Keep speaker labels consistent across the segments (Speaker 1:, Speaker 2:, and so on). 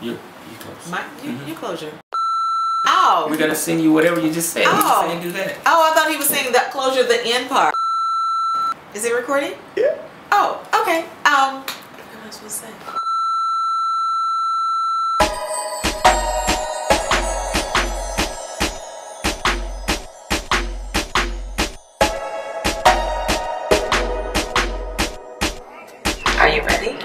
Speaker 1: You close.
Speaker 2: You close your. Oh.
Speaker 1: We're gonna sing you whatever you just said.
Speaker 2: Oh.
Speaker 1: You just do that.
Speaker 2: Oh, I thought he was saying that closure, the end part. Is it recording?
Speaker 1: Yeah.
Speaker 2: Oh, okay. What am I supposed to say? Are you ready?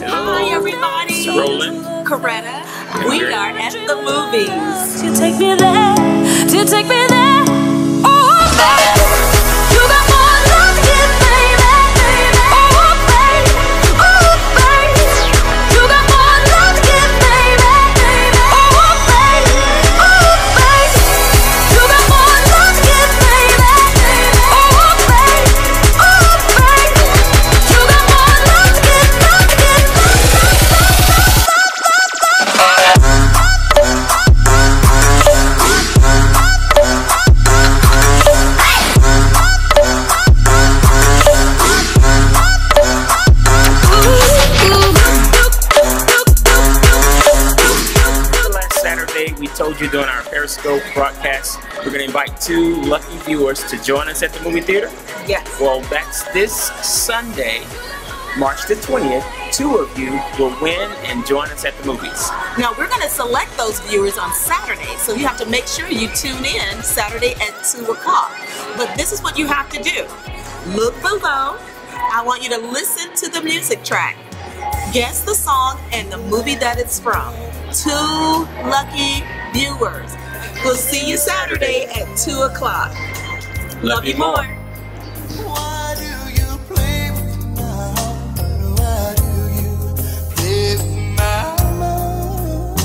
Speaker 2: Hi, everybody.
Speaker 1: It's Roland.
Speaker 2: Coretta. We are at the movies.
Speaker 3: To take me there, to take me there. Oh, baby, you got more love to give, baby. Oh, baby, oh, baby, you got more love to give, baby. Oh, baby, oh, baby, you got more love to give, baby. Oh, baby, oh, baby, you got more love to give, love to give,
Speaker 1: We told you during our Periscope broadcast, we're going to invite 2 lucky viewers to join us at the movie theater.
Speaker 2: Yes.
Speaker 1: Well, that's this Sunday, March the 20th. 2 of you will win and join us at the movies.
Speaker 2: Now, we're going to select those viewers on Saturday, so you have to make sure you tune in Saturday at 2 o'clock. But this is what you have to do. Look below. I want you to listen to the music track. Guess the song and the movie that it's from. 2 lucky viewers. We'll see you Saturday at 2 o'clock. Love you more.
Speaker 4: Why do you play with my heart? Why do you play with my mind?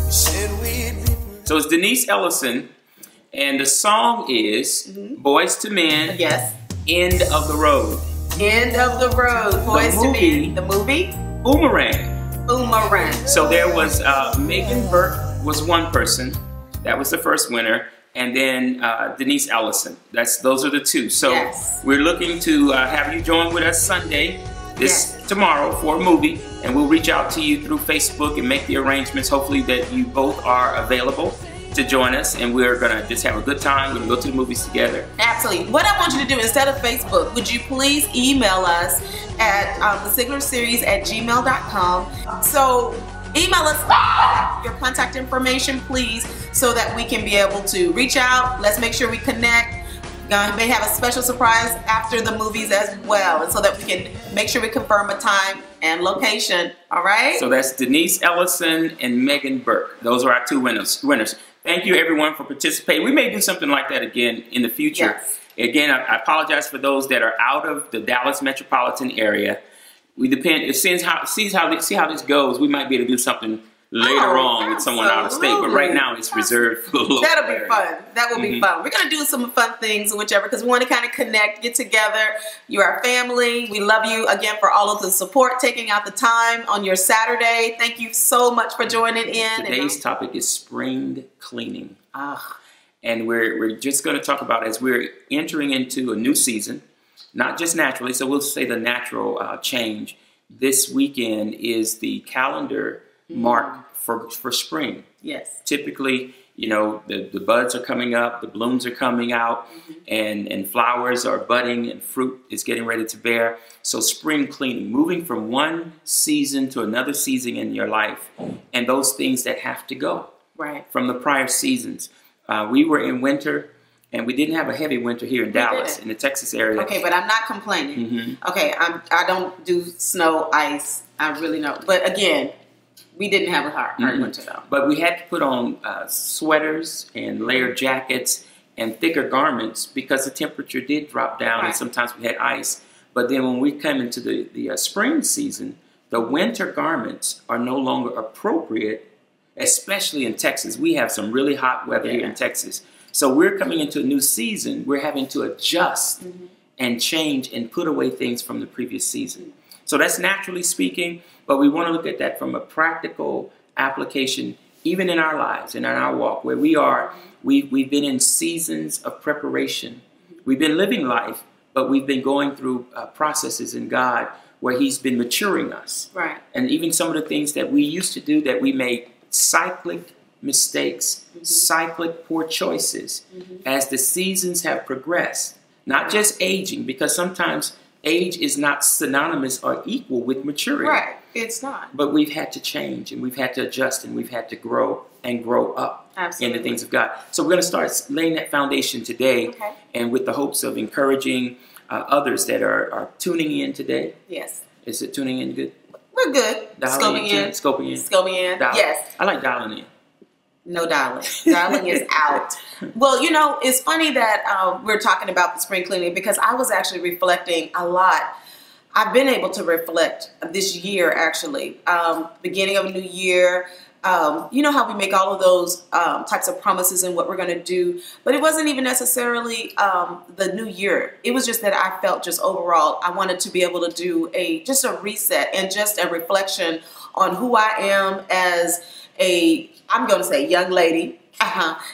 Speaker 4: Said we'd be
Speaker 1: So it's Denise Ellison, and the song is Boys to Men,
Speaker 2: Yes.
Speaker 1: End of the Road.
Speaker 2: End of the road. Boys to
Speaker 1: movie.
Speaker 2: Men. The movie?
Speaker 1: Boomerang.
Speaker 2: Boomerang.
Speaker 1: So there was Megan Burke was one person. That was the first winner. And then Denise Ellison. Those are the 2. So
Speaker 2: Yes.
Speaker 1: we're looking to have you join with us Sunday, tomorrow for a movie. And we'll reach out to you through Facebook and make the arrangements. Hopefully that you both are available to join us. And we're going to just have a good time. We're going to go to the movies together.
Speaker 2: Absolutely. What I want you to do, instead of Facebook, would you please email us at thesiglerseries@gmail.com. So email us your contact information, please, so that we can be able to reach out. Let's make sure we connect. May have a special surprise after the movies as well, and so that we can make sure we confirm a time and location. All right?
Speaker 1: So that's Denise Ellison and Megan Burke. Those are our 2 winners. Thank you, everyone, for participating. We may do something like that again in the future.
Speaker 2: Yes.
Speaker 1: Again, I apologize for those that are out of the Dallas metropolitan area. We depend. See how this goes. We might be able to do something later on with someone out of state. But right now, it's reserved for the local
Speaker 2: That'll be
Speaker 1: area.
Speaker 2: fun. That will be fun. We're going to do some fun things, whichever, because we want to kind of connect, get together. You're our family. We love you again for all of the support, taking out the time on your Saturday. Thank you so much for joining in.
Speaker 1: Today's topic is spring cleaning. And we're just going to talk about, as we're entering into a new season, not just naturally, so we'll say the natural change. This weekend is the calendar mark for spring.
Speaker 2: Yes.
Speaker 1: Typically, you know, the buds are coming up, the blooms are coming out, and flowers are budding, and fruit is getting ready to bear. So spring cleaning, moving from one season to another season in your life, and those things that have to go from the prior seasons. We were in winter, and we didn't have a heavy winter here in Dallas, in the Texas area.
Speaker 2: Okay, but I'm not complaining. Okay, I don't do snow, ice. I really don't. But again, we didn't have a hard winter though.
Speaker 1: But we had to put on sweaters and layered jackets and thicker garments because the temperature did drop down, and sometimes we had ice. But then when we come into the spring season, the winter garments are no longer appropriate, especially in Texas. We have some really hot weather here in Texas. So we're coming into a new season. We're having to adjust and change and put away things from the previous season. So that's naturally speaking, but we want to look at that from a practical application, even in our lives and in our walk, where we are. We've been in seasons of preparation. We've been living life, but we've been going through processes in God where He's been maturing us.
Speaker 2: Right.
Speaker 1: And even some of the things that we used to do that we made cyclic mistakes, cyclic poor choices as the seasons have progressed. Not just aging, because sometimes age is not synonymous or equal with maturity.
Speaker 2: Right. It's not.
Speaker 1: But we've had to change, and we've had to adjust, and we've had to grow and grow up in the things of God. So we're going to start laying that foundation today, and with the hopes of encouraging others that are tuning in today.
Speaker 2: Yes.
Speaker 1: Is it tuning in good?
Speaker 2: We're good. Scoping in.
Speaker 1: Scoping in.
Speaker 2: Scoping in.
Speaker 1: Dialing.
Speaker 2: Yes.
Speaker 1: I like dialing in.
Speaker 2: No dialing. Dialing is out. Well, you know, it's funny that we're talking about the spring cleaning, because I was actually reflecting a lot. I've been able to reflect this year, actually. Beginning of a new year. You know how we make all of those types of promises and what we're going to do, but it wasn't even necessarily the new year. It was just that I felt just overall I wanted to be able to do just a reset and just a reflection on who I am as I'm going to say young lady.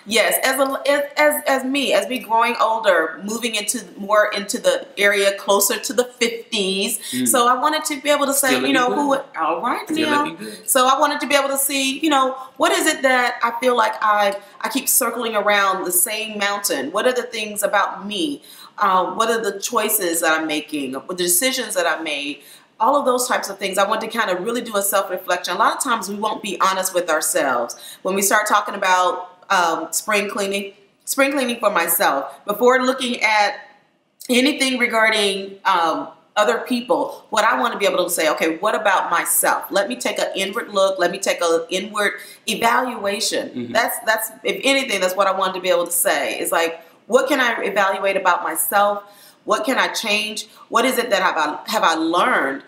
Speaker 2: Yes, as me growing older, moving more into the area closer to the 50s. So I wanted to be able to say, you know, all right now. So I wanted to be able to see, you know, what is it that I feel like I keep circling around the same mountain? What are the things about me? What are the choices that I'm making? The decisions that I made? All of those types of things. I want to kind of really do a self-reflection. A lot of times we won't be honest with ourselves when we start talking about spring cleaning for myself. Before looking at anything regarding other people, what I want to be able to say, okay, what about myself? Let me take an inward look. Let me take an inward evaluation. That's if anything, that's what I wanted to be able to say. It's like, what can I evaluate about myself? What can I change? What is it that have I learned?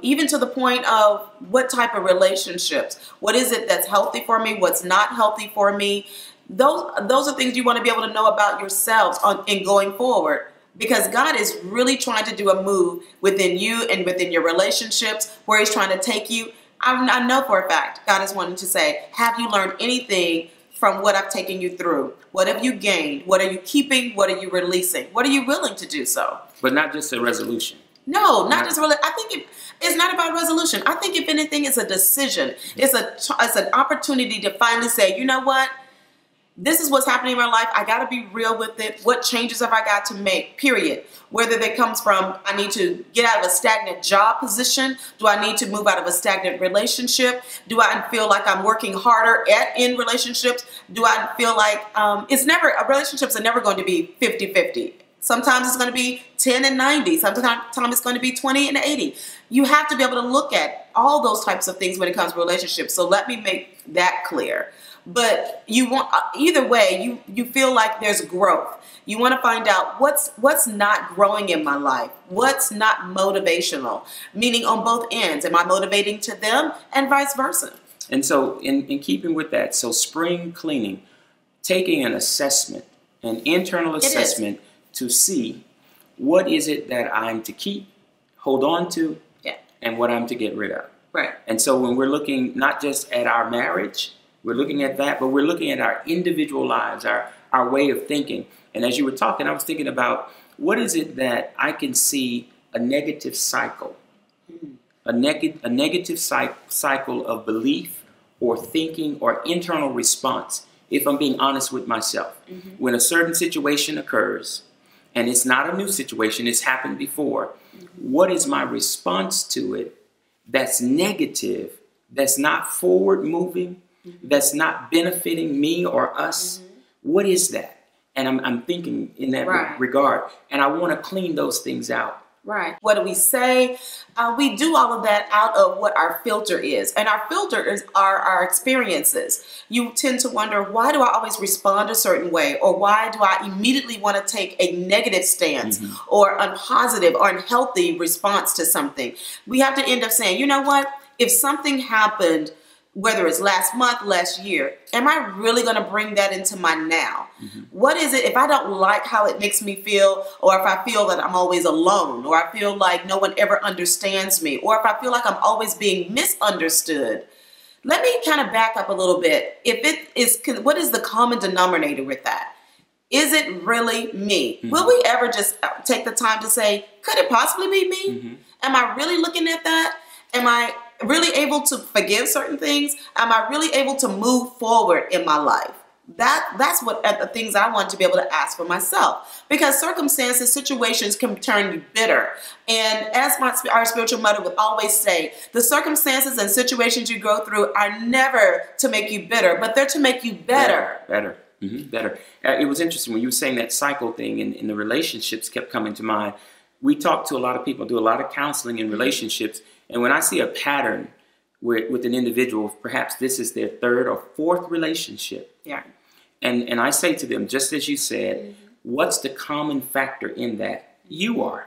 Speaker 2: Even to the point of what type of relationships? What is it that's healthy for me? What's not healthy for me? Those are things you want to be able to know about yourselves in going forward. Because God is really trying to do a move within you and within your relationships where He's trying to take you. I know for a fact God is wanting to say, have you learned anything from what I've taken you through? What have you gained? What are you keeping? What are you releasing? What are you willing to do so?
Speaker 1: But not just a resolution.
Speaker 2: No, not just really. I think it's not about resolution. I think if anything, it's a decision. It's an opportunity to finally say, you know what? This is what's happening in my life. I got to be real with it. What changes have I got to make, period? Whether that comes from I need to get out of a stagnant job position. Do I need to move out of a stagnant relationship? Do I feel like I'm working harder in relationships? Do I feel like relationships are never going to be 50-50. Sometimes it's going to be 10 and 90. Sometimes it's going to be 20 and 80. You have to be able to look at all those types of things when it comes to relationships. So let me make that clear. But you want either way, you feel like there's growth. You want to find out what's not growing in my life, what's not motivational, meaning on both ends. Am I motivating to them and vice versa?
Speaker 1: And so in keeping with that, so spring cleaning, taking an assessment, an internal assessment to see what is it that I'm to keep, hold on to, and what I'm to get rid of.
Speaker 2: Right.
Speaker 1: And so when we're looking not just at our marriage, we're looking at that, but we're looking at our individual lives, our way of thinking. And as you were talking, I was thinking about what is it that I can see a negative cycle, a negative cycle of belief or thinking or internal response, if I'm being honest with myself. When a certain situation occurs, and it's not a new situation, it's happened before, what is my response to it that's negative, that's not forward moving, that's not benefiting me or us? What is that? And I'm thinking in that regard. And I want to clean those things out.
Speaker 2: Right. What do we say? We do all of that out of what our filter is. And our filter are our experiences. You tend to wonder, why do I always respond a certain way? Or why do I immediately want to take a negative stance or unpositive or unhealthy response to something? We have to end up saying, you know what? If something happened, whether it's last month, last year, am I really going to bring that into my now? What is it if I don't like how it makes me feel, or if I feel that I'm always alone, or I feel like no one ever understands me, or if I feel like I'm always being misunderstood? Let me kind of back up a little bit. If it is, what is the common denominator with that? Is it really me? Will we ever just take the time to say, could it possibly be me? Am I really looking at that? Am I really able to forgive certain things? Am I really able to move forward in my life? That's what the things I want to be able to ask for myself, because circumstances, situations can turn you bitter. And as our spiritual mother would always say, the circumstances and situations you go through are never to make you bitter, but they're to make you better.
Speaker 1: Better. Better. It was interesting when you were saying that cycle thing, and the relationships kept coming to mind. We talk to a lot of people, do a lot of counseling in relationships, and when I see a pattern with an individual, perhaps this is their third or fourth relationship.
Speaker 2: Yeah.
Speaker 1: And I say to them, just as you said, what's the common factor in that? You are.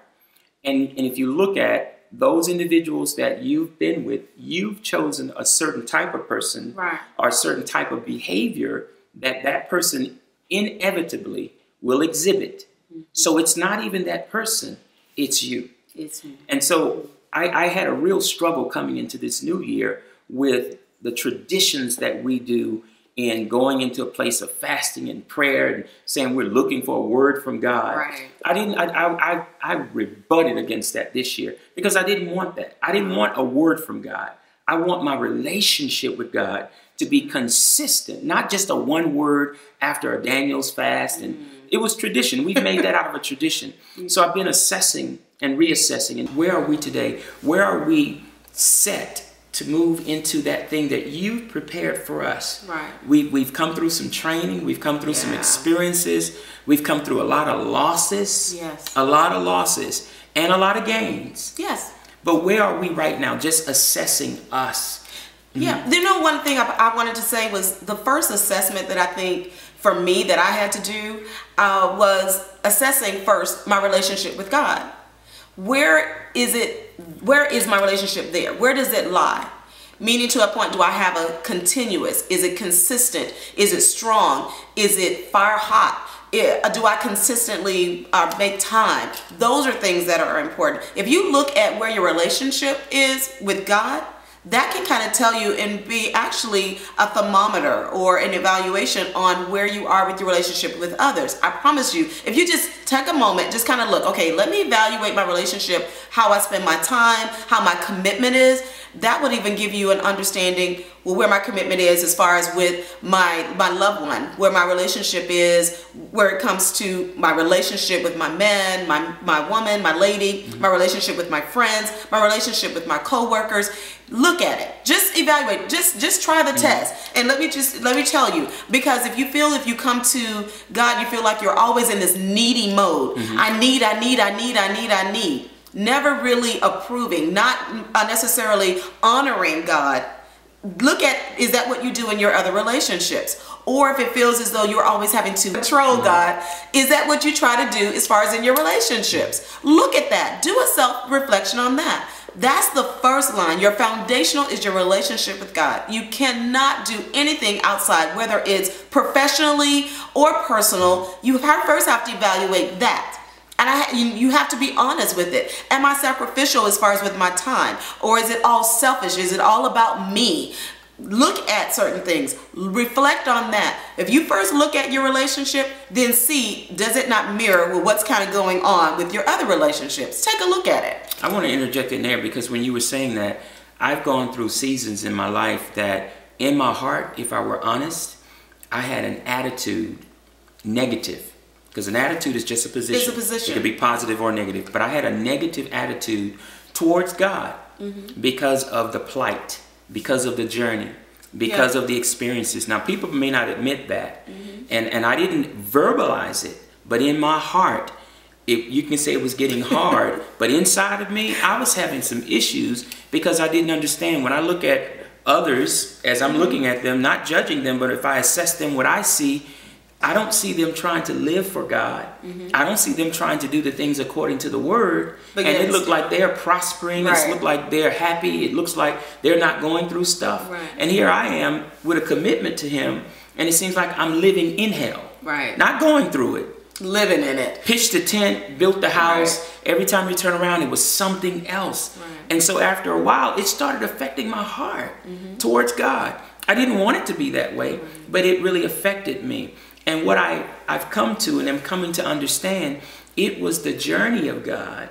Speaker 1: And if you look at those individuals that you've been with, you've chosen a certain type of person,
Speaker 2: right, or
Speaker 1: a certain type of behavior that person inevitably will exhibit. So it's not even that person, it's you.
Speaker 2: It's me.
Speaker 1: And so I had a real struggle coming into this new year with the traditions that we do in going into a place of fasting and prayer and saying we're looking for a word from God.
Speaker 2: Right.
Speaker 1: I rebutted against that this year because I didn't want that. I didn't want a word from God. I want my relationship with God to be consistent, not just a one word after a Daniel's fast. And it was tradition. We've made that out of a tradition. So I've been assessing and reassessing. And where are we today? Where are we set to move into that thing that you've prepared for us?
Speaker 2: Right.
Speaker 1: We've come through some training. We've come through some experiences. We've come through a lot of losses.
Speaker 2: Yes.
Speaker 1: A lot of losses and a lot of gains.
Speaker 2: Yes.
Speaker 1: But where are we right now? Just assessing us.
Speaker 2: Yeah. You know, one thing I wanted to say was the first assessment that I think for me that I had to do was assessing first my relationship with God. Where is my relationship there? Where does it lie? Meaning, to a point, do I have a continuous? Is it consistent? Is it strong? Is it fire hot? Do I consistently make time? Those are things that are important. If you look at where your relationship is with God, that can kind of tell you and be actually a thermometer or an evaluation on where you are with your relationship with others. I promise you, if you just take a moment, just kind of look, okay, let me evaluate my relationship, how I spend my time, how my commitment is. That would even give you an understanding, well, where my commitment is as far as with my loved one, where my relationship is, where it comes to my relationship with my man, my woman, my lady, my relationship with my friends, my relationship with my co-workers. Look at it. Just evaluate. Just try the test. And let me tell you, because if you come to God, you feel like you're always in this needy mode. I need. Never really approving, not necessarily honoring God. Look at, is that what you do in your other relationships? Or if it feels as though you're always having to control God, is that what you try to do as far as in your relationships? Look at that. Do a self-reflection on that. That's the first line. Your foundational is your relationship with God. You cannot do anything outside, whether it's professionally or personal. You first have to evaluate that. And you have to be honest with it. Am I sacrificial as far as with my time? Or is it all selfish? Is it all about me? Look at certain things. Reflect on that. If you first look at your relationship, then see, does it not mirror with what's kind of going on with your other relationships? Take a look at it.
Speaker 1: I want to interject in there because when you were saying that, I've gone through seasons in my life that in my heart, if I were honest, I had an attitude negative. Because an attitude is just a position.
Speaker 2: It's a position.
Speaker 1: It could be positive or negative. But I had a negative attitude towards God because of the plight, because of the journey, because of the experiences. Now, people may not admit that. And I didn't verbalize it. But in my heart, you can say it was getting hard. But inside of me, I was having some issues because I didn't understand. When I look at others, as I'm looking at them, not judging them, but if I assess them, what I see, I don't see them trying to live for God. I don't see them trying to do the things according to the word. And it looked like they're prospering. It looked like they're happy. It looks like they're not going through stuff. And here I am with a commitment to Him. And it seems like I'm living in hell. Not going through it.
Speaker 2: Living in it.
Speaker 1: Pitched the tent, built the house. Every time you turn around, it was something else. And so after a while, it started affecting my heart towards God. I didn't want it to be that way, but it really affected me. And what I've come to and am coming to understand, it was the journey of God,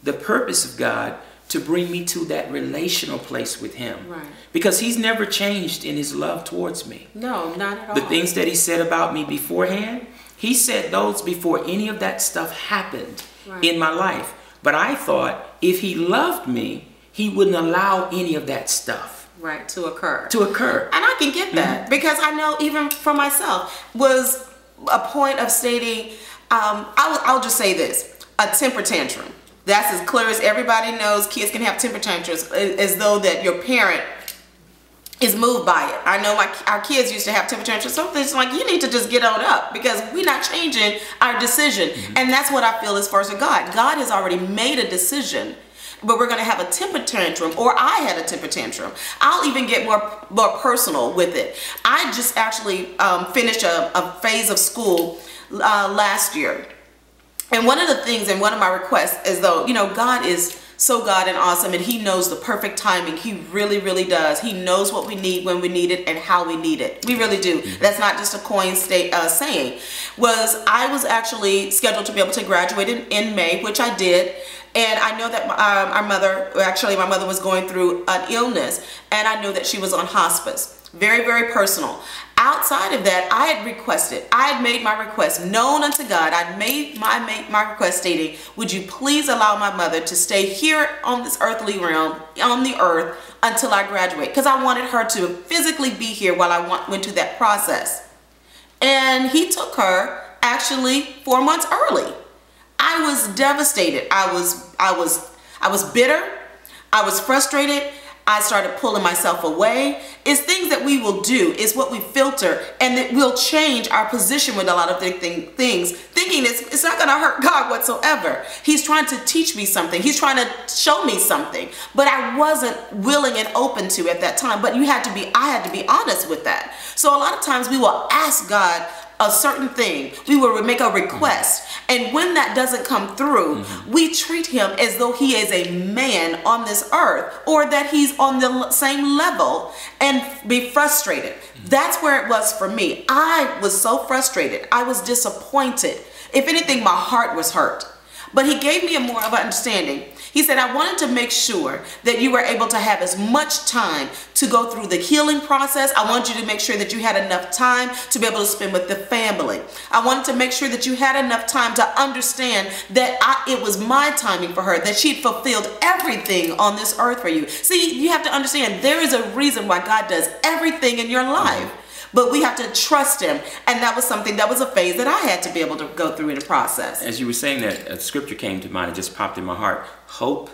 Speaker 1: the purpose of God, to bring me to that relational place with him.
Speaker 2: Right.
Speaker 1: Because he's never changed in his love towards me.
Speaker 2: No, not at all.
Speaker 1: The things that he said about me beforehand, he said those before any of that stuff happened in my life. But I thought if he loved me, he wouldn't allow any of that stuff
Speaker 2: to occur.
Speaker 1: And
Speaker 2: I can get that because I know even for myself was a point of stating, I'll just say this, a temper tantrum. That's as clear as everybody knows. Kids can have temper tantrums as though that your parent is moved by it. I know our kids used to have temper tantrums. Something's like, you need to just get on up because we're not changing our decision. And that's what I feel as far as God. God has already made a decision, but we're going to have a temper tantrum, or I had a temper tantrum. I'll even get more personal with it. I just actually finished a phase of school last year. And one of the things and one of my requests is, though, you know, God is so God and awesome, and he knows the perfect timing. He really, really does. He knows what we need, when we need it, and how we need it. We really do. That's not just a coin saying. I was actually scheduled to be able to graduate in May, which I did. And I know that my mother was going through an illness, and I know that she was on hospice. Very, very personal. Outside of that, I had made my request known unto God. I'd made my request stating, would you please allow my mother to stay here on this earthly realm, on the earth, until I graduate? Because I wanted her to physically be here while I went through that process. And he took her actually 4 months early. I was devastated. I was bitter. I was frustrated. I started pulling myself away. It's things that we will do. It's what we filter, and it will change our position with a lot of things, thinking it's not going to hurt God whatsoever. He's trying to teach me something. He's trying to show me something, but I wasn't willing and open to at that time. But I had to be honest with that. So a lot of times we will ask God a certain thing. We will make a request, and when that doesn't come through, we treat him as though he is a man on this earth, or that he's on the same level, and be frustrated. That's where it was for me. I was so frustrated. I was disappointed. If anything, my heart was hurt. But he gave me a more of an understanding. He said, I wanted to make sure that you were able to have as much time to go through the healing process. I want you to make sure that you had enough time to be able to spend with the family. I wanted to make sure that you had enough time to understand that it was my timing for her, that she'd fulfilled everything on this earth for you. See, you have to understand there is a reason why God does everything in your life. But we have to trust him. And that was a phase that I had to be able to go through in the process.
Speaker 1: As you were saying that, a scripture came to mind. It just popped in my heart. Hope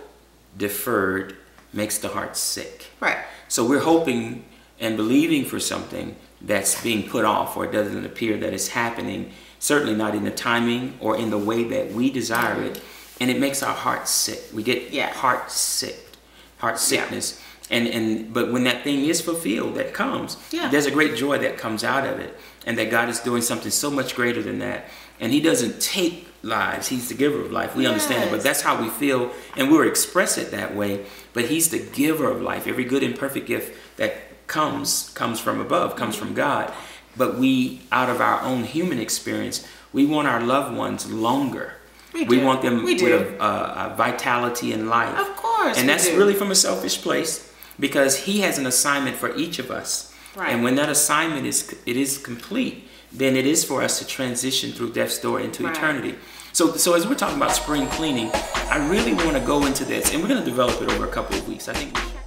Speaker 1: deferred makes the heart sick.
Speaker 2: Right.
Speaker 1: So we're hoping and believing for something that's being put off, or it doesn't appear that it's happening. Certainly not in the timing or in the way that we desire it. And it makes our heart sick. We get heart sickness. But when that thing is fulfilled, that comes, there's a great joy that comes out of it, and that God is doing something so much greater than that. And he doesn't take lives. He's the giver of life. We understand it, but that's how we feel, and we'll express it that way. But he's the giver of life. Every good and perfect gift that comes from above, comes from God. But we, out of our own human experience, we want our loved ones longer. We want them with a vitality and life.
Speaker 2: Of course.
Speaker 1: And that's really from a selfish place, because he has an assignment for each of us.
Speaker 2: Right.
Speaker 1: And when that assignment is complete, then it is for us to transition through death's door into eternity. So as we're talking about spring cleaning, I really want to go into this, and we're going to develop it over a couple of weeks. I think we should.